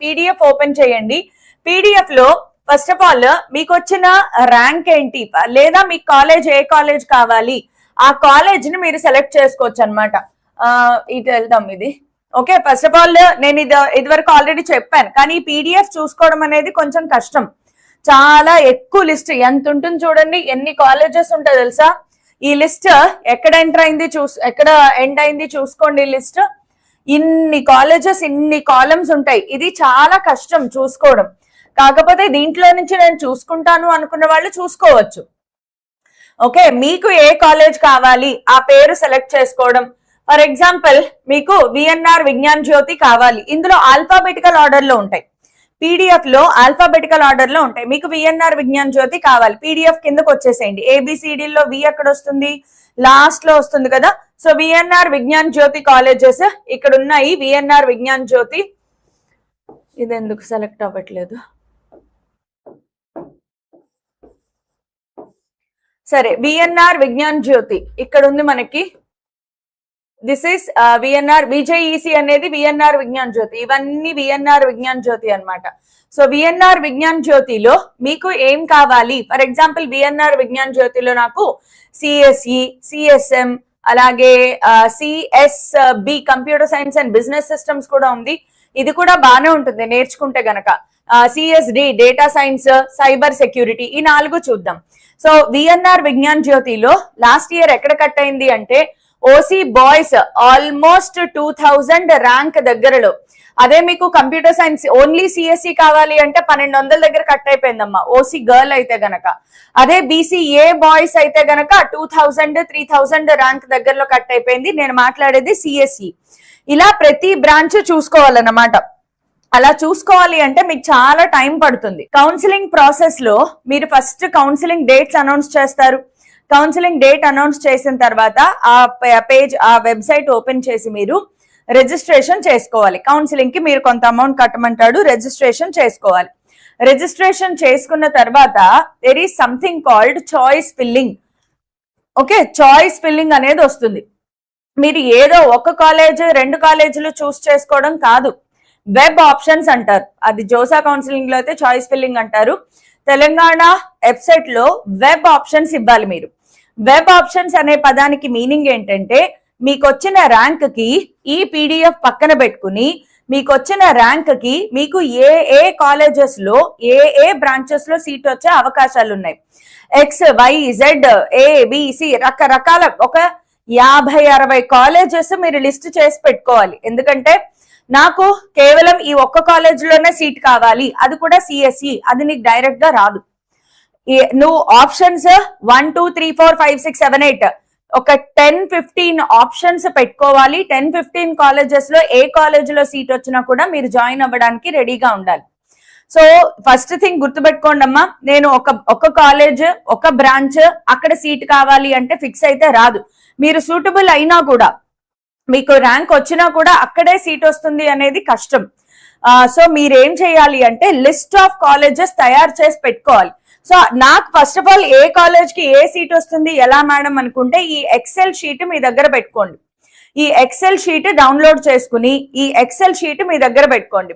PDF open చేయండి. PDF లో first of all మీకు వచ్చిన ర్యాంక్ ఏంటి, లేదా మీ కాలేజ్ ఏ కాలేజ్ కావాలి, ఆ కాలేజ్ ని మీరు సెలెక్ట్ చేసుకోవచ్చు అనమాట. ఇటు వెళ్దాం. ఇది ఓకే. ఫస్ట్ ఆఫ్ ఆల్ నేను ఇదివరకు ఆల్రెడీ చెప్పాను, కానీ ఈ పీడిఎఫ్ చూసుకోవడం అనేది కొంచెం కష్టం. చాలా ఎక్కువ లిస్ట్ ఎంత ఉంటుంది చూడండి, ఎన్ని కాలేజెస్ ఉంటాయి తెలుసా. ఈ లిస్ట్ ఎక్కడ ఎంటర్ అయింది ఎక్కడ ఎండ్ అయింది చూసుకోండి. ఈ లిస్ట్ ఇన్ని కాలేజెస్, ఇన్ని కాలమ్స్ ఉంటాయి. ఇది చాలా కష్టం చూసుకోవడం. కాకపోతే దీంట్లో నుంచి నేను చూసుకుంటాను అనుకున్న వాళ్ళు చూసుకోవచ్చు. ఓకే, మీకు ఏ కాలేజ్ కావాలి ఆ పేరు సెలెక్ట్ చేసుకోవడం. ఫర్ ఎగ్జాంపుల్ మీకు విఎన్ఆర్ విజ్ఞాన్ జ్యోతి కావాలి, ఇందులో ఆల్ఫాబెటికల్ ఆర్డర్ లో ఉంటాయి. పీడిఎఫ్ లో ఆల్ఫాబెటికల్ ఆర్డర్ లో ఉంటాయి. మీకు విఎన్ఆర్ విజ్ఞాన్ జ్యోతి కావాలి, పీడిఎఫ్ కిందకు వచ్చేసేయండి. ఏబిసిడిలో వి ఎక్కడ వస్తుంది, లాస్ట్ లో వస్తుంది కదా. సో విఎన్ఆర్ విజ్ఞాన్ జ్యోతి కాలేజెస్ ఇక్కడ ఉన్నాయి. విఎన్ఆర్ విజ్ఞాన్ జ్యోతి, ఇది ఎందుకు సెలెక్ట్ అవ్వట్లేదు, సరే. విఎన్ఆర్ విజ్ఞాన్ జ్యోతి ఇక్కడ ఉంది మనకి. దిస్ ఇస్ విఎన్ఆర్ విజేఈసి అనేది విఎన్ఆర్ విజ్ఞాన్ జ్యోతి. ఇవన్నీ విఎన్ఆర్ విజ్ఞాన్ జ్యోతి అనమాట. సో విఎన్ఆర్ విజ్ఞాన్ జ్యోతిలో మీకు ఏం కావాలి, ఫర్ ఎగ్జాంపుల్ విఎన్ఆర్ విజ్ఞాన్ జ్యోతిలో నాకు సిఎస్ఈ, సిఎస్ఎం, అలాగే CSB computer science and business systems కూడా ఉంది. ఇది కూడా బాగానే ఉంటుంది నేర్చుకుంటే గనక. CSD data science, cyber security, ఈ 4 చూద్దాం. సో విఎన్ఆర్ విజ్ఞాన్ జ్యోతిలో లాస్ట్ ఇయర్ ఎక్కడ కట్ అయింది అంటే ఓసీ బాయ్స్ ఆల్మోస్ట్ 2000 ర్యాంక్ దగ్గరలో. అదే మీకు కంప్యూటర్ సైన్స్ ఓన్లీ సిఎస్సి కావాలి అంటే 1200 దగ్గర కట్ అయిపోయిందమ్మా ఓసీ గర్ల్ అయితే గనక. అదే బీసీఏ బాయ్స్ అయితే గనక 2000, 3000 ర్యాంక్ దగ్గరలో కట్ అయిపోయింది. నేను మాట్లాడేది సిఎస్సి. ఇలా ప్రతి బ్రాంచ్ చూసుకోవాలన్నమాట. అలా చూసుకోవాలి అంటే మీకు చాలా టైం పడుతుంది. కౌన్సిలింగ్ ప్రాసెస్ లో మీరు ఫస్ట్ కౌన్సిలింగ్ డేట్స్ అనౌన్స్ చేస్తారు. కౌన్సిలింగ్ డేట్ అనౌన్స్ చేసిన తర్వాత ఆ వెబ్సైట్ ఓపెన్ చేసి మీరు రిజిస్ట్రేషన్ చేసుకోవాలి. కౌన్సిలింగ్ కి మీరు కొంత అమౌంట్ కట్టమంటాడు, రిజిస్ట్రేషన్ చేసుకోవాలి. రిజిస్ట్రేషన్ చేసుకున్న తర్వాత there is something called choice filling. Okay, choice filling అనేది వస్తుంది. మీరు ఏదో ఒక కాలేజ్ 2 కాలేజీలు చూస్ చేసుకోవడం కాదు, వెబ్ ఆప్షన్స్ అంటారు. అది జోసా కౌన్సిలింగ్ లో అయితే చాయిస్ ఫిల్లింగ్ అంటారు. తెలంగాణ వెబ్సైట్ లో వెబ్ ఆప్షన్స్ ఇవ్వాలి మీరు. వెబ్ ఆప్షన్స్ అనే పదానికి మీనింగ్ ఏంటంటే మీకు వచ్చిన ర్యాంక్ కి ఈ పీడిఎఫ్ పక్కన పెట్టుకుని మీకు వచ్చిన ర్యాంక్ కి మీకు ఏ కాలేజెస్ లో ఏ బ్రాంచెస్ లో సీట్ వచ్చే అవకాశాలు ఉన్నాయి. ఎక్స్, వై, జెడ్, ఏబిసి రకరకాల ఒక 50-60 కాలేజెస్ మీరు లిస్ట్ చేసి పెట్టుకోవాలి. ఎందుకంటే నాకు కేవలం ఈ ఒక్క కాలేజ్ లోనే సీట్ కావాలి, అది కూడా సిఎస్ఈ, అది నీకు డైరెక్ట్ గా రాదు. నువ్వు ఆప్షన్స్ 1, 2, 3, 4, 5, 6, 7, 8 ఒక 10-15 ఆప్షన్స్ పెట్టుకోవాలి. 10-15 కాలేజెస్ లో ఏ కాలేజ్ లో సీట్ వచ్చినా కూడా మీరు జాయిన్ అవ్వడానికి రెడీగా ఉండాలి. సో ఫస్ట్ థింగ్ గుర్తుపెట్టుకోండి అమ్మా, నేను ఒక కాలేజ్, ఒక బ్రాంచ్, అక్కడ సీట్ కావాలి అంటే ఫిక్స్ అయితే రాదు. మీరు సూటబుల్ అయినా కూడా, మీకు ర్యాంక్ వచ్చినా కూడా అక్కడే సీట్ వస్తుంది అనేది కష్టం. సో మీరేం చేయాలి అంటే లిస్ట్ ఆఫ్ కాలేజెస్ తయారు చేసి పెట్టుకోవాలి. సో నాకు first of all A college కి ఏ సీట్ వస్తుంది ఎలా మేడం అనుకుంటే ఈ ఎక్సెల్ షీట్ మీ దగ్గర పెట్టుకోండి. ఈ ఎక్సెల్ షీట్ డౌన్లోడ్ చేసుకుని ఈ ఎక్సెల్ షీట్ మీ దగ్గర పెట్టుకోండి.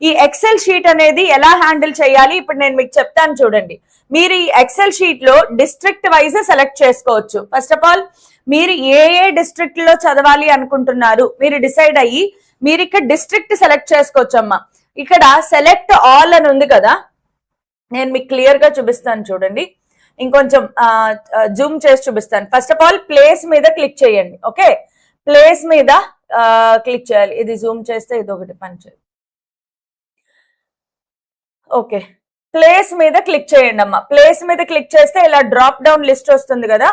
ఈ ఎక్సెల్ షీట్ అనేది ఎలా హ్యాండిల్ చేయాలి ఇప్పుడు నేను మీకు చెప్తాను చూడండి. మీరు ఈ ఎక్సెల్ షీట్ లో డిస్ట్రిక్ట్ వైజ్ సెలెక్ట్ చేసుకోవచ్చు. ఫస్ట్ ఆఫ్ ఆల్ మీరు ఏ డిస్ట్రిక్ట్ లో చదవాలి అనుకుంటున్నారు మీరు డిసైడ్ అయ్యి మీరు ఇక్కడ డిస్ట్రిక్ట్ సెలెక్ట్ చేసుకోవచ్చు అమ్మా. ఇక్కడ సెలెక్ట్ ఆల్ అని ఉంది కదా, నేను మీకు క్లియర్ గా చూపిస్తాను చూడండి. ఇంకొంచెం జూమ్ చేసి చూపిస్తాను. ఫస్ట్ ఆఫ్ ఆల్ ప్లేస్ మీద క్లిక్ చేయండి. ఓకే, ప్లేస్ మీద క్లిక్ చేయాలి. ఇది జూమ్ చేస్తే ఇది ఒకటి పని చేయాలి. ఓకే, ప్లేస్ మీద క్లిక్ చేయండి అమ్మా. ప్లేస్ మీద క్లిక్ చేస్తే ఇలా డ్రాప్ డౌన్ లిస్ట్ వస్తుంది కదా,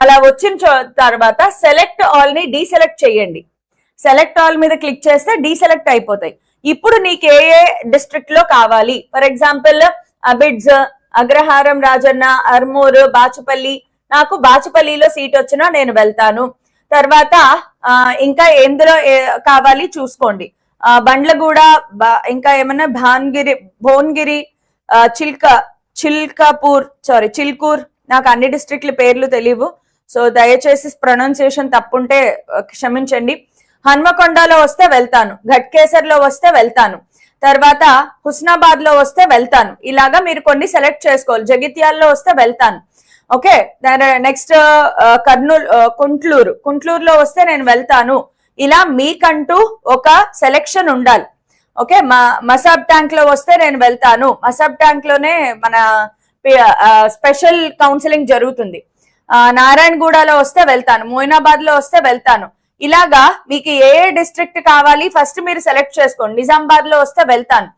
అలా వచ్చిన తర్వాత సెలెక్ట్ ఆల్ ని డీసెలెక్ట్ చేయండి. సెలెక్ట్ ఆల్ మీద క్లిక్ చేస్తే డీసెలెక్ట్ అయిపోతాయి. ఇప్పుడు నీకు ఏ డిస్ట్రిక్ట్ లో కావాలి, ఫర్ ఎగ్జాంపుల్ అబిడ్స్, అగ్రహారం, రాజన్న, అర్మూర్, బాచుపల్లి, నాకు బాచుపల్లిలో సీట్ వచ్చినా నేను వెళ్తాను. తర్వాత ఇంకా ఎందులో కావాలి చూసుకోండి. బండ్లగూడ, ఇంకా ఏమన్నా భువనగిరి, చిల్కూర్, నాకు అన్ని డిస్ట్రిక్ట్ల పేర్లు తెలియవు, సో దయచేసి ప్రొనౌన్సియేషన్ తప్పుంటే క్షమించండి. హన్మకొండలో వస్తే వెళ్తాను, ఘట్కేసర్లో వస్తే వెళ్తాను. తర్వాత హుస్నాబాద్ లో వస్తే వెళ్తాను. ఇలాగా మీరు కొన్ని సెలెక్ట్ చేసుకోవాలి. జగిత్యాల్లో వస్తే వెళ్తాను. ఓకే, నెక్స్ట్ కర్నూలు, కుంట్లూరులో వస్తే నేను వెళ్తాను. ఇలా మీకంటూ ఒక సెలెక్షన్ ఉండాలి. ఓకే, మసాబ్ ట్యాంక్ లో వస్తే నేను వెళ్తాను. మసాబ్ ట్యాంక్ లోనే మన స్పెషల్ కౌన్సిలింగ్ జరుగుతుంది. నారాయణగూడలో వస్తే వెళ్తాను, మోయినాబాద్ లో వస్తే వెళ్తాను. ఇలాగా మీకు ఏ డిస్ట్రిక్ట్ కావాలి ఫస్ట్ మీరు సెలెక్ట్ చేసుకోండి. నిజామాబాద్ లో వస్తే వెళ్తాను,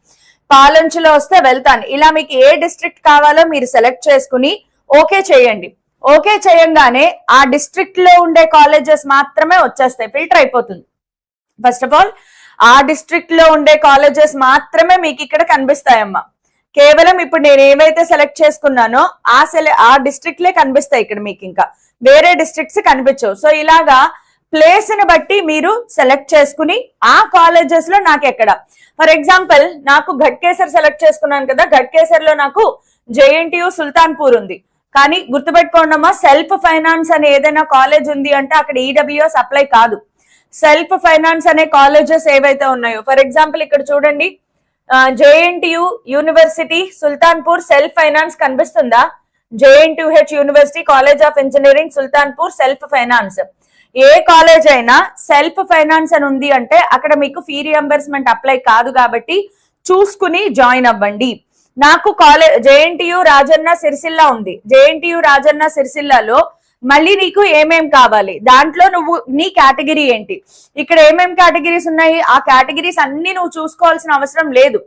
పాలంచులో వస్తే వెళ్తాను. ఇలా మీకు ఏ డిస్ట్రిక్ట్ కావాలో మీరు సెలెక్ట్ చేసుకుని ఓకే చేయండి. ఓకే చేయంగానే ఆ డిస్ట్రిక్ట్ లో ఉండే కాలేజెస్ మాత్రమే వచ్చేస్తాయి, ఫిల్టర్ అయిపోతుంది. ఫస్ట్ ఆఫ్ ఆల్ ఆ డిస్ట్రిక్ట్ లో ఉండే కాలేజెస్ మాత్రమే మీకు ఇక్కడ కనిపిస్తాయమ్మా. కేవలం ఇప్పుడు నేను ఏవైతే సెలెక్ట్ చేసుకున్నానో ఆ డిస్ట్రిక్ట్లే కనిపిస్తాయి ఇక్కడ మీకు, ఇంకా వేరే డిస్ట్రిక్ట్స్ కనిపించవు. సో ఇలాగా ప్లేస్ ని బట్టి మీరు సెలెక్ట్ చేసుకుని ఆ కాలేజెస్ లో నాకు ఎక్కడ, ఫర్ ఎగ్జాంపుల్ నాకు ఘట్కేసర్ సెలెక్ట్ చేసుకున్నాను కదా, ఘట్కేసర్ లో నాకు జేఎన్టీయు సుల్తాన్పూర్ ఉంది. కానీ గుర్తుపెట్టుకోండి అమ్మా, సెల్ఫ్ ఫైనాన్స్ అనే ఏదైనా కాలేజ్ ఉంది అంటే అక్కడ ఈడబ్ల్యూఎస్ అప్లై కాదు. సెల్ఫ్ ఫైనాన్స్ అనే కాలేజెస్ ఏవైతే ఉన్నాయో, ఫర్ ఎగ్జాంపుల్ ఇక్కడ చూడండి, JNTU university Sultanpur self finance కనిపిస్తుందా? JNTUH university college of engineering Sultanpur self finance. ఏ కాలేజ్ అయినా సెల్ఫ్ ఫైనాన్స్ అని ఉంది అంటే అక్కడ మీకు ఫీ రియంబర్స్మెంట్ అప్లై కాదు, కాబట్టి చూసుకుని జాయిన్ అవ్వండి. నాకు కాలేజ్ జేఎన్టీయు రాజన్న సిరిసిల్ల ఉంది. జేఎన్టీయు రాజన్న సిరిసిల్లలో మళ్ళీ నీకు ఏమేం కావాలి, దాంట్లో నువ్వు నీ కేటగిరీ ఏంటి, ఇక్కడ ఏమేం కేటగిరీస్ ఉన్నాయి, ఆ కేటగిరీస్ అన్ని నువ్వు చూసుకోవాల్సిన అవసరం లేదు.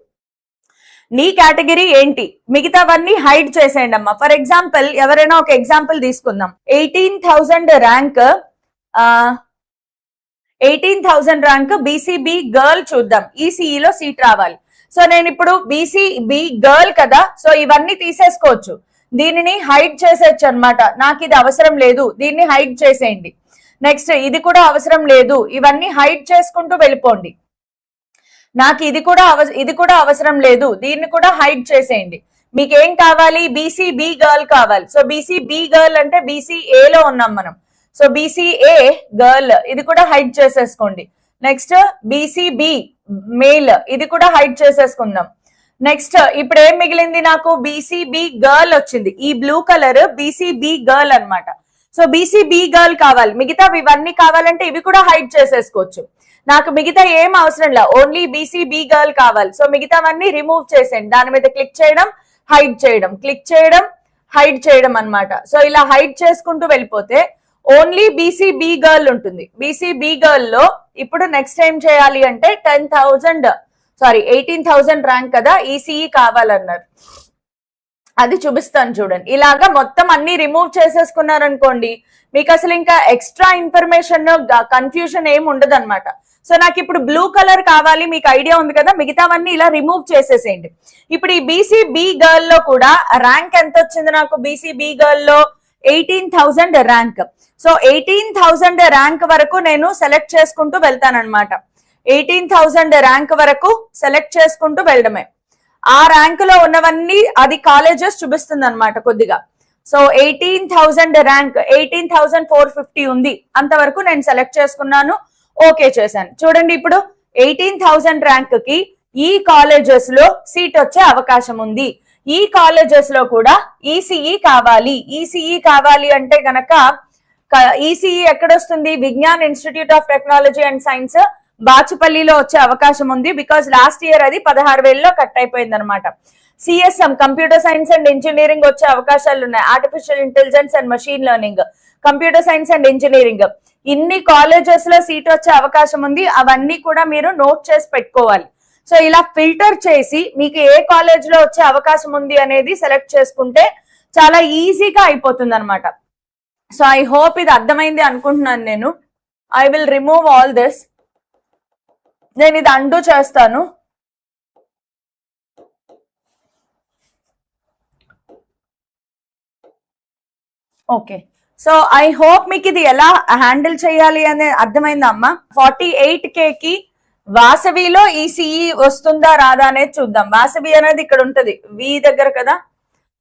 నీ కేటగిరీ ఏంటి, మిగతావన్నీ హైడ్ చేసేయండి అమ్మా. ఫర్ ఎగ్జాంపుల్ ఎవరైనా ఒక ఎగ్జాంపుల్ తీసుకుందాం. 18,000 ర్యాంక్ బీసీబీ గర్ల్ చూద్దాం. ఈసీఈలో సీట్ రావాలి. సో నేను ఇప్పుడు బీసీబీ గర్ల్ కదా, సో ఇవన్నీ తీసేసుకోవచ్చు, దీనిని హైడ్ చేసేయచ్చు అనమాట. నాకు ఇది అవసరం లేదు, దీన్ని హైడ్ చేసేయండి. నెక్స్ట్ ఇది కూడా అవసరం లేదు, ఇవన్నీ హైడ్ చేసుకుంటూ వెళ్ళిపోండి. నాకు ఇది కూడా అవసరం లేదు, దీన్ని కూడా హైడ్ చేసేయండి. మీకు ఏం కావాలి, బీసీబీ గర్ల్ కావాలి. సో బీసీబీ గర్ల్ అంటే బీసీఏలో ఉన్నాం మనం. సో బీసీఏ గర్ల్ ఇది కూడా హైడ్ చేసేసుకోండి. నెక్స్ట్ బీసీబీ మేల్ ఇది కూడా హైడ్ చేసేసుకుందాం. నెక్స్ట్ ఇప్పుడు ఏం మిగిలింది, నాకు బీసీబీ గర్ల్ వచ్చింది. ఈ బ్లూ కలర్ బీసీబీ గర్ల్ అన్నమాట. సో బీసీబీ గర్ల్ కావాలి, మిగతా ఇవన్నీ కావాలంటే ఇవి కూడా హైడ్ చేసేసుకోవచ్చు. నాకు మిగతా ఏం అవసరం లేదు, ఓన్లీ బీసీబీ గర్ల్ కావాలి. సో మిగతావన్నీ రిమూవ్ చేసేయండి. దాని మీద క్లిక్ చేయడం, హైడ్ చేయడం, క్లిక్ చేయడం, హైడ్ చేయడం అన్నమాట. సో ఇలా హైడ్ చేసుకుంటూ వెళ్ళిపోతే ఓన్లీ బీసీబీ గర్ల్ ఉంటుంది. బీసీబీ గర్ల్ లో ఇప్పుడు నెక్స్ట్ ఏం చేయాలి అంటే 18,000 ర్యాంక్ కదా, ఈసీఈ కావాలన్నారు. అది చూపిస్తాను చూడండి. ఇలాగా మొత్తం అన్ని రిమూవ్ చేసేసుకున్నారనుకోండి, మీకు అసలు ఇంకా ఎక్స్ట్రా ఇన్ఫర్మేషన్ కన్ఫ్యూజన్ ఏమి ఉండదు అనమాట. సో నాకు ఇప్పుడు బ్లూ కలర్ కావాలి, మీకు ఐడియా ఉంది కదా, మిగతావన్నీ ఇలా రిమూవ్ చేసేసేయండి. ఇప్పుడు ఈ బీసీబీ గర్ల్ లో కూడా ర్యాంక్ ఎంత వచ్చింది నాకు, బీసీబీ గర్ల్ లో 18,000 ర్యాంక్. సో 18,000 ర్యాంక్ వరకు నేను సెలెక్ట్ చేసుకుంటూ వెళ్తానన్నమాట. 18,000 ర్యాంక్ వరకు సెలెక్ట్ చేసుకుంటూ వెళ్ళడమే. ఆ ర్యాంక్ లో ఉన్నవన్నీ అది కాలేజెస్ చూపిస్తుంది అనమాట కొద్దిగా. సో 18,000 ర్యాంక్ 18,450 ఉంది, అంతవరకు నేను సెలెక్ట్ చేసుకున్నాను, ఓకే చేశాను. చూడండి ఇప్పుడు 18,000 ర్యాంక్ కి ఈ కాలేజెస్ లో సీట్ వచ్చే అవకాశం ఉంది. ఈ కాలేజెస్ లో కూడా ఈసీఈ కావాలి. ఈసీఈ కావాలి అంటే గనక ఈసీఈ ఎక్కడొస్తుంది, Vignan institute of technology and science బాచుపల్లిలో వచ్చే అవకాశం ఉంది. బికాస్ లాస్ట్ ఇయర్ అది 16,000లో కట్ అయిపోయింది అనమాట. CSM computer science and engineering వచ్చే అవకాశాలు ఉన్నాయి. Artificial intelligence and machine learning, computer science and engineering, ఇన్ని కాలేజెస్ లో సీట్ వచ్చే అవకాశం ఉంది. అవన్నీ కూడా మీరు నోట్ చేసి పెట్టుకోవాలి. సో ఇలా ఫిల్టర్ చేసి మీకు ఏ కాలేజ్ లో వచ్చే అవకాశం ఉంది అనేది సెలెక్ట్ చేసుకుంటే చాలా ఈజీగా అయిపోతుంది అనమాట. సో ఐ హోప్ ఇది అర్థమైంది అనుకుంటున్నాను నేను. I will remove all this. నేను ఇది అండూ చేస్తాను. ఓకే, సో ఐ హోప్ మీకు ఇది ఎలా హ్యాండిల్ చేయాలి అనేది అర్థమైందా అమ్మా. 48K కి వాసవిలో ఈసీఈ వస్తుందా రాదా అనేది చూద్దాం. వాసవి అనేది ఇక్కడ ఉంటది వి దగ్గర కదా.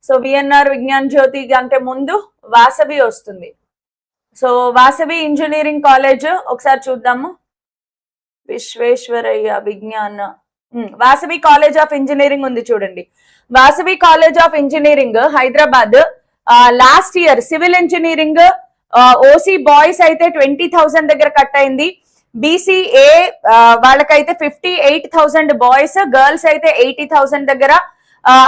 సో విఎన్ఆర్ విజ్ఞాన్ జ్యోతి అంటే ముందు వాసవి వస్తుంది. సో వాసవి ఇంజనీరింగ్ కాలేజ్ ఒకసారి చూద్దాము. విశ్వేశ్వరయ్య విజ్ఞాన వాసవి కాలేజ్ ఆఫ్ ఇంజనీరింగ్ ఉంది చూడండి. Vasavi college of engineering Hyderabad last year civil engineering OC boys అయితే 20,000 దగ్గర కట్ అయింది. బీసీఏ వాళ్ళకైతే 58,000 బాయ్స్, గర్ల్స్ అయితే 80,000 దగ్గర.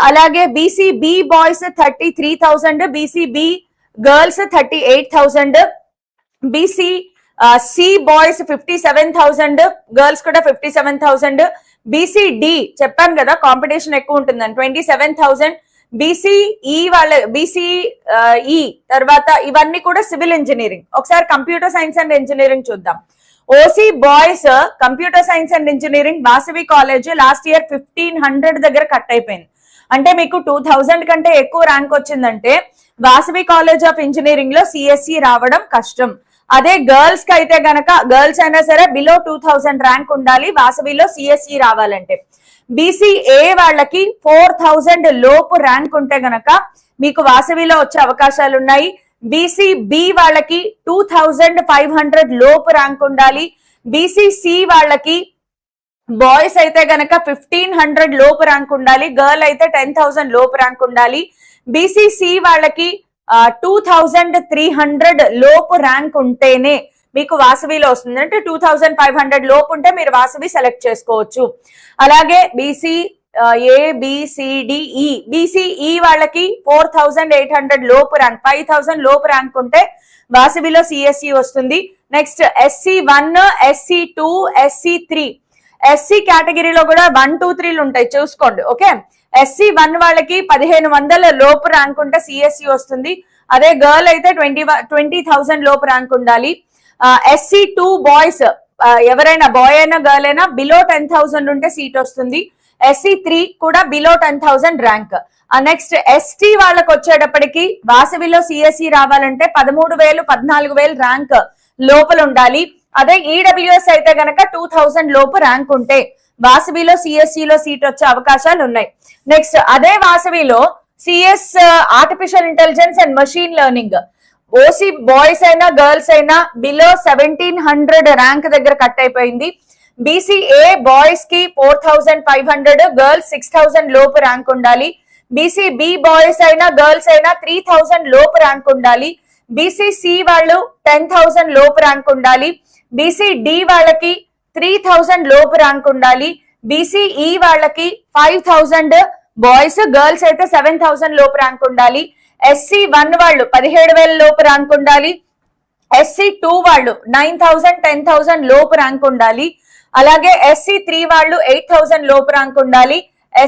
అలాగే BCB boys 33,000, BCB girls 38,000, BC C boys 57,000, girls కూడా 57,000, బీసీడి చెప్పాను కదా కాంపిటీషన్ ఎక్కువ ఉంటుందని 27,000, బీసీఈ వాళ్ళ బీసీఈ తర్వాత ఇవన్నీ కూడా సివిల్ ఇంజనీరింగ్. ఒకసారి కంప్యూటర్ సైన్స్ అండ్ ఇంజనీరింగ్ చూద్దాం. OC boys computer science and engineering Vasavi college last year 1,500 దగ్గర కట్ అయిపోయింది. అంటే మీకు 2,000 కంటే ఎక్కువ ర్యాంక్ వచ్చిందంటే వాసవి కాలేజ్ ఆఫ్ ఇంజనీరింగ్ లో సిఎస్సి రావడం కష్టం. అదే గర్ల్స్ కి అయితే గనక గర్ల్స్ అయినా సరే బిలో 2,000 ర్యాంక్ ఉండాలి వాసవిలో సిఎస్సి రావాలంటే. బీసీఏ వాళ్ళకి 4,000 లోపు ర్యాంక్ ఉంటే గనక మీకు వాసవిలో వచ్చే అవకాశాలు ఉన్నాయి. బీసీబీ వాళ్ళకి 2,500 లోపు ర్యాంక్ ఉండాలి. బీసీసి వాళ్ళకి బాయ్స్ అయితే గనక 1,500 లోపు ర్యాంక్ ఉండాలి, గర్ల్ అయితే 10,000 లోపు ర్యాంక్ ఉండాలి. బీసీసి వాళ్ళకి 2,300 లోపు ర్యాంక్ ఉంటేనే మీకు వాసవిలో వస్తుంది. అంటే 2,500 లోపు ఉంటే మీరు వాసవి సెలెక్ట్ చేసుకోవచ్చు. అలాగే బీసీ ఏబిసిడిఈ బీసీఈ వాళ్ళకి 4,800 లోపు ర్యాంక్, 5,000 లోపు ర్యాంక్ ఉంటే వాసవిలో సిఎస్సి వస్తుంది. Next SC1, SC2, SC3. SC కేటగిరీలో కూడా 1, 2, 3 ఉంటాయి చూసుకోండి. ఓకే, SC1 వాళ్ళకి 1,500 లోపు ర్యాంక్ ఉంటే సిఎస్సి వస్తుంది. అదే గర్ల్ అయితే 20,000 లోపు ర్యాంక్ ఉండాలి. SC2 బాయ్స్ ఎవరైనా బాయ్ అయినా గర్ల్ అయినా బిలో 10,000 ఉంటే సీట్ వస్తుంది. SC3 కూడా బిలో 10,000 ర్యాంక్. నెక్స్ట్ ST వాళ్ళకి వచ్చేటప్పటికి వాసవిలో సిఎస్సి రావాలంటే 13,000, 14,000 ర్యాంక్ లోపల ఉండాలి. అదే ఈడబ్ల్యూఎస్ అయితే గనక 2,000 లోపు ర్యాంక్ ఉంటే వాసవిలో సిఎస్సిలో సీట్ వచ్చే అవకాశాలు ఉన్నాయి. నెక్స్ట్ అదే వాసవిలో CS artificial intelligence and machine learning OC boys అయినా గర్ల్స్ అయినా బిలో 1,700 ర్యాంక్ దగ్గర కట్ అయిపోయింది. బీసీఏ బాయ్స్ కి 4,500, గర్ల్స్ 6,000 లోపు ర్యాంక్ ఉండాలి. బీసీబీ బాయ్స్ అయినా గర్ల్స్ అయినా 3,000 లోపు ర్యాంక్ ఉండాలి. బీసీసి వాళ్ళు 10,000 లోపు ర్యాంక్ ఉండాలి. బీసీడి వాళ్ళకి 3,000 లోపు ర్యాంక్ ఉండాలి. బీసీఈ వాళ్ళకి 5,000 బాయ్స్, గర్ల్స్ అయితే 7,000 లోపు ర్యాంక్ ఉండాలి. SC1 వాళ్ళు 17,000 లోపు ర్యాంక్ ఉండాలి. SC2 వాళ్ళు 9,000, 10,000 లోపు ర్యాంక్ ఉండాలి. అలాగే SC3 వాళ్ళు 8,000 లోపు ర్యాంక్ ఉండాలి.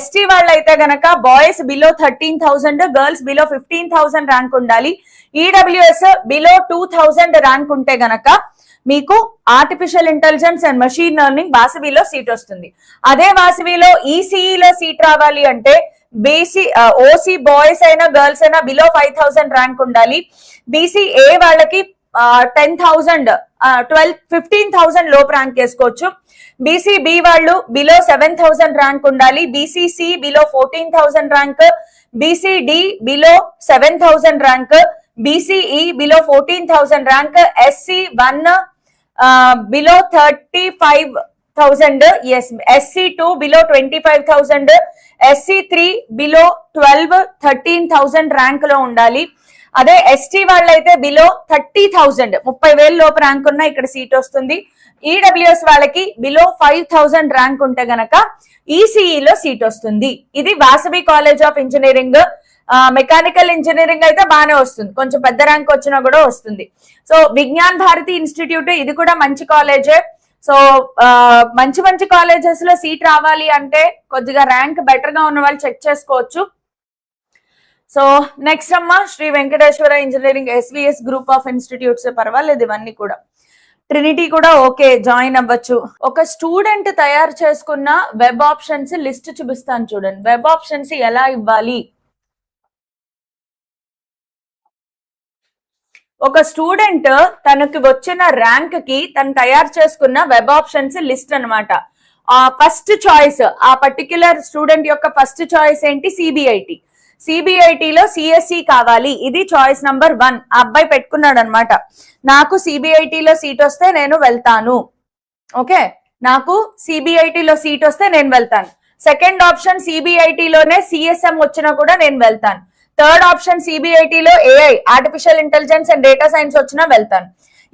ST వాళ్ళు అయితే గనక boys below 13,000, girls below 15,000 rank ఉండాలి. ఈడబ్ల్యూఎస్ బిలో 2,000 ర్యాంక్ ఉంటే గనక మీకు artificial intelligence and machine learning వాసవిలో సీట్ వస్తుంది. అదే వాసవిలో ఈసీఈలో సీట్ రావాలి అంటే ఓసీ బాయ్స్ అయినా గర్ల్స్ అయినా బిలో 5,000 ర్యాంక్ ఉండాలి. బీసీఏ వాళ్ళకి 10,000, 15,000 లోపు ర్యాంక్ వేసుకోవచ్చు. బీసీబీ వాళ్ళు బిలో 7,000 ర్యాంక్ ఉండాలి. BCC below 14,000 rank, BCD below 7,000 rank, BCE below 14,000 rank, SC1 below 35,000, SC2 below 25,000, SC3 below 13,000 rank లో ఉండాలి. అదే ఎస్టీ వాళ్ళైతే బిలో 30,000, 30,000 లోపు ర్యాంక్ ఉన్న ఇక్కడ సీట్ వస్తుంది. ఈడబ్ల్యూఎస్ వాళ్ళకి బిలో 5,000 ర్యాంక్ ఉంటే గనక ఈసీఈలో సీట్ వస్తుంది. ఇది Vasavi college of engineering. Mechanical engineering అయితే బాగానే వస్తుంది, కొంచెం పెద్ద ర్యాంక్ వచ్చినా కూడా వస్తుంది. సో విజ్ఞాన్ భారతి ఇన్స్టిట్యూట్ ఇది కూడా మంచి కాలేజే. సో మంచి మంచి కాలేజెస్ లో సీట్ రావాలి అంటే కొద్దిగా ర్యాంక్ బెటర్ గా ఉన్న వాళ్ళు చెక్ చేసుకోవచ్చు. సో నెక్స్ట్ అమ్మ Sri Venkateswara engineering SVS group of institutes, పర్వాలేదు ఇవన్నీ కూడా. ట్రినిటీ కూడా ఓకే, జాయిన్ అవ్వచ్చు. ఒక స్టూడెంట్ తయారు చేసుకున్న వెబ్ ఆప్షన్స్ లిస్ట్ చూపిస్తాను చూడండి. వెబ్ ఆప్షన్స్ ఎలా ఇవ్వాలి, ఒక స్టూడెంట్ తనకి వచ్చిన ర్యాంక్ కి తను తయారు చేసుకున్న వెబ్ ఆప్షన్స్ లిస్ట్ అనమాట. ఫస్ట్ చాయిస్ ఆ పర్టిక్యులర్ స్టూడెంట్ యొక్క ఫస్ట్ చాయిస్ ఏంటి, సిబిఐటి. సిబిఐటిలో సిఎస్సి కావాలి, ఇది చాయిస్ నంబర్ 1. ఆ అబ్బాయి పెట్టుకున్నాడు అనమాట, నాకు సిబిఐటిలో సీట్ వస్తే నేను వెళ్తాను. ఓకే, నాకు సిబిఐటిలో సీట్ వస్తే నేను వెళ్తాను. సెకండ్ ఆప్షన్ సిబిఐటిలోనే సిఎస్ఎం వచ్చినా కూడా నేను వెళ్తాను. థర్డ్ ఆప్షన్ సిబిఐటిలో AI artificial intelligence and data science వచ్చినా వెళ్తాను.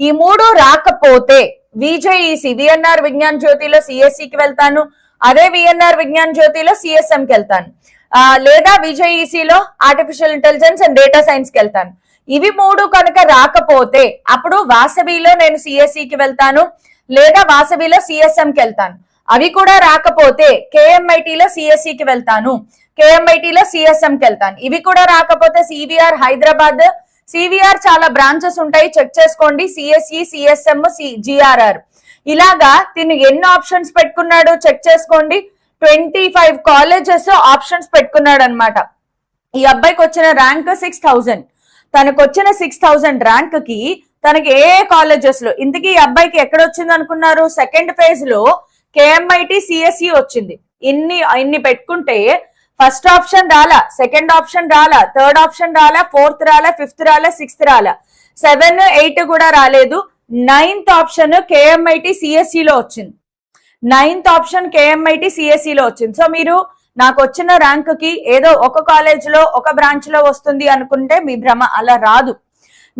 ఈ మూడు రాకపోతే విజేఈసి విఎన్ఆర్ విజ్ఞాన్ జ్యోతిలో సిఎస్సికి వెళ్తాను, అదే విఎన్ఆర్ విజ్ఞాన్ జ్యోతిలో సిఎస్ఎం కి వెళ్తాను, లేదా విజేఈసిలో artificial intelligence and data science కి వెళ్తాను. ఇవి మూడు కనుక రాకపోతే అప్పుడు వాసవిలో నేను సిఎస్సికి వెళ్తాను, లేదా వాసవిలో సిఎస్ఎం కి వెళ్తాను. అవి కూడా రాకపోతే కేఎంఐటిలో సిఎస్సికి వెళ్తాను, కేఎంఐటిలో సిఎస్ఎం కి వెళ్తాను. ఇవి కూడా రాకపోతే సివిఆర్ హైదరాబాద్, సివిఆర్ చాలా బ్రాంచెస్ ఉంటాయి, చెక్ చేసుకోండి. సిఎస్ఈ, సిఎస్ఎం, జిఆర్ఆర్, ఇలాగా తిను ఎన్ని ఆప్షన్స్ పెట్టుకున్నాడు చెక్ చేసుకోండి. 25 కాలేజెస్ ఆప్షన్స్ పెట్టుకున్నాడు అనమాట. ఈ అబ్బాయికి వచ్చిన ర్యాంక్ 6000. తనకు వచ్చిన 6000 ర్యాంక్ కి తనకి ఏ కాలేజెస్ లో, ఇంతకీ ఈ అబ్బాయికి ఎక్కడ వచ్చింది అనుకున్నారు? సెకండ్ ఫేజ్ లో కేఎంఐటి సిఎస్ఈ వచ్చింది. ఇన్ని పెట్టుకుంటే ఫస్ట్ ఆప్షన్ రాలా, సెకండ్ ఆప్షన్ రాలా, థర్డ్ ఆప్షన్ రాలా, ఫోర్త్ రాలా, ఫిఫ్త్ రాలా, సిక్స్త్ రాలా, 7, 8 కూడా రాలేదు. 9th ఆప్షన్ కేఎంఐటి సిఎస్ఈలో వచ్చింది. 9th ఆప్షన్ కేఎంఐటి సిఎస్ఈలో వచ్చింది. సో మీరు నాకు వచ్చిన ర్యాంక్ కి ఏదో ఒక కాలేజ్ లో ఒక బ్రాంచ్ లో వస్తుంది అనుకుంటే మీ భ్రమ. అలా రాదు.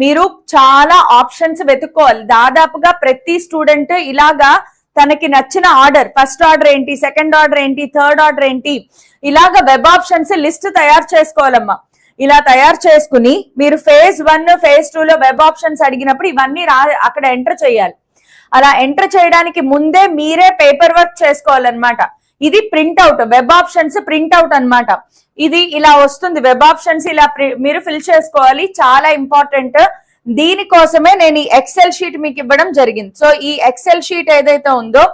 మీరు చాలా ఆప్షన్స్ వెతుక్కోవాలి. దాదాపుగా ప్రతి స్టూడెంట్ ఇలాగా తనకి నచ్చిన ఆర్డర్, ఫస్ట్ ఆర్డర్ ఏంటి, సెకండ్ ఆర్డర్ ఏంటి, థర్డ్ ఆర్డర్ ఏంటి, ఇలాగా వెబ్ ఆప్షన్స్ లిస్ట్ తయారు చేసుకోవాలమ్మా. ఇలా తయారు చేసుకుని మీరు ఫేజ్ 1, ఫేజ్ 2 లో వెబ్ ఆప్షన్స్ అడిగినప్పుడు ఇవన్నీ అక్కడ ఎంటర్ చేయాలి. అలా ఎంటర్ చేయడానికి ముందే మీరే పేపర్ వర్క్ చేసుకోవాలన్నమాట. ఇది ప్రింట్అవుట్, వెబ్ ఆప్షన్స్ ప్రింట్అవుట్ అన్నమాట. ఇది ఇలా వస్తుంది, వెబ్ ఆప్షన్స్ ఇలా మీరు ఫిల్ చేసుకోవాలి. చాలా ఇంపార్టెంట్. దీనికోసమే నేను ఈ ఎక్సెల్ షీట్ మీకు ఇవ్వడం జరిగింది. సో ఈ ఎక్సెల్ షీట్ ఏదైతే ఉందో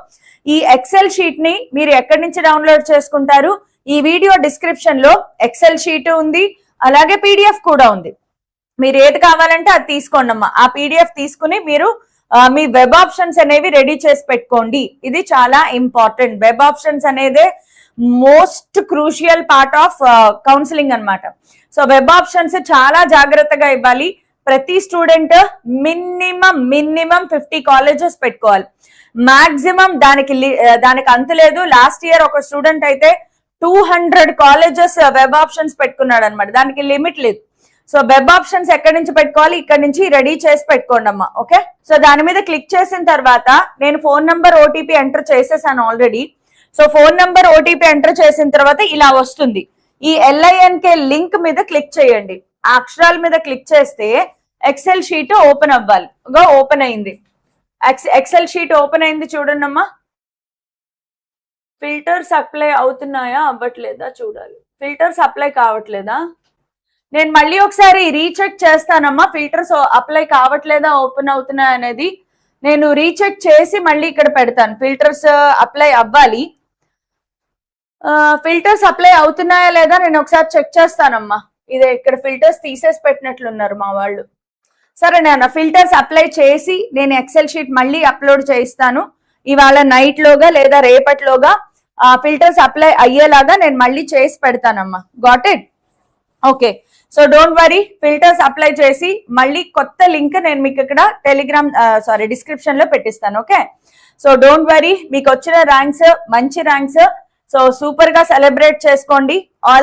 ఈ ఎక్సెల్ షీట్ ని మీరు ఎక్కడి నుంచి డౌన్లోడ్ చేసుకుంటారు? ఈ వీడియో డిస్క్రిప్షన్ లో ఎక్సెల్ షీట్ ఉంది, అలాగే పీడిఎఫ్ కూడా ఉంది. మీరు ఏది కావాలంటే అది తీసుకోండి అమ్మా. ఆ పీడిఎఫ్ తీసుకుని మీరు మీ వెబ్ ఆప్షన్స్ అనేవి రెడీ చేసి పెట్టుకోండి. ఇది చాలా ఇంపార్టెంట్. వెబ్ ఆప్షన్స్ అనేది most crucial part of counselling అన్నమాట. సో వెబ్ ఆప్షన్స్ చాలా జాగ్రత్తగా ఇవ్వాలి. ప్రతి స్టూడెంట్ మినిమం 50 కాలేజెస్ పెట్టుకోవాలి. మాక్సిమం దానికి అంత లేదు. లాస్ట్ ఇయర్ ఒక స్టూడెంట్ అయితే 200 కాలేజెస్ వెబ్ ఆప్షన్స్ పెట్టుకున్నాడు అనమాట. దానికి లిమిట్ లేదు. సో వెబ్ ఆప్షన్స్ ఎక్కడి నుంచి పెట్టుకోవాలి? ఇక్కడ నుంచి రెడీ చేసి పెట్టుకోండి అమ్మా. ఓకే, సో దాని మీద క్లిక్ చేసిన తర్వాత నేను ఫోన్ నంబర్ ఓటీపీ ఎంటర్ చేసేసాను already. So phone number OTP enter చేసిన తర్వాత ఇలా వస్తుంది. ఈ LINK లింక్ మీద క్లిక్ చేయండి. ఆ అక్షరాల మీద క్లిక్ చేస్తే ఎక్సెల్ షీట్ ఓపెన్ అవ్వాలి. ఓపెన్ అయింది. ఎక్సెల్ షీట్ ఓపెన్ అయింది చూడండి అమ్మా. ఫిల్టర్స్ అప్లై అవుతున్నాయా అవ్వట్లేదా చూడాలి. ఫిల్టర్స్ అప్లై కావట్లేదా? నేను మళ్ళీ ఒకసారి రీచెక్ చేస్తానమ్మా. ఫిల్టర్స్ అప్లై కావట్లేదా ఓపెన్ అవుతున్నాయా అనేది నేను రీచెక్ చేసి మళ్ళీ ఇక్కడ పెడతాను. ఫిల్టర్స్ అప్లై అవ్వాలి. ఫిల్టర్స్ అప్లై అవుతున్నాయా లేదా నేను ఒకసారి చెక్ చేస్తానమ్మా. ఇదే ఇక్కడ ఫిల్టర్స్ తీసేసి పెట్టినట్లున్నారు మా వాళ్ళు. సరే నాన్న, ఫిల్టర్స్ అప్లై చేసి నేను ఎక్సెల్ షీట్ మళ్ళీ అప్లోడ్ చేయిస్తాను. ఇవాళ నైట్ లోగా లేదా రేపటిలోగా ఫిల్టర్స్ అప్లై అయ్యేలాగా నేను మళ్ళీ చేసి పెడతానమ్మా. Got it? Okay, so don't worry. Filters apply చేసి మళ్ళీ కొత్త లింక్ నేను మీకు ఇక్కడ డిస్క్రిప్షన్ లో పెట్టిస్తాను. Okay, so don't worry. మీకు వచ్చిన ర్యాంక్స్ మంచి ర్యాంక్స్. సో సూపర్ గా సెలబ్రేట్ చేసుకోండి. ఆల్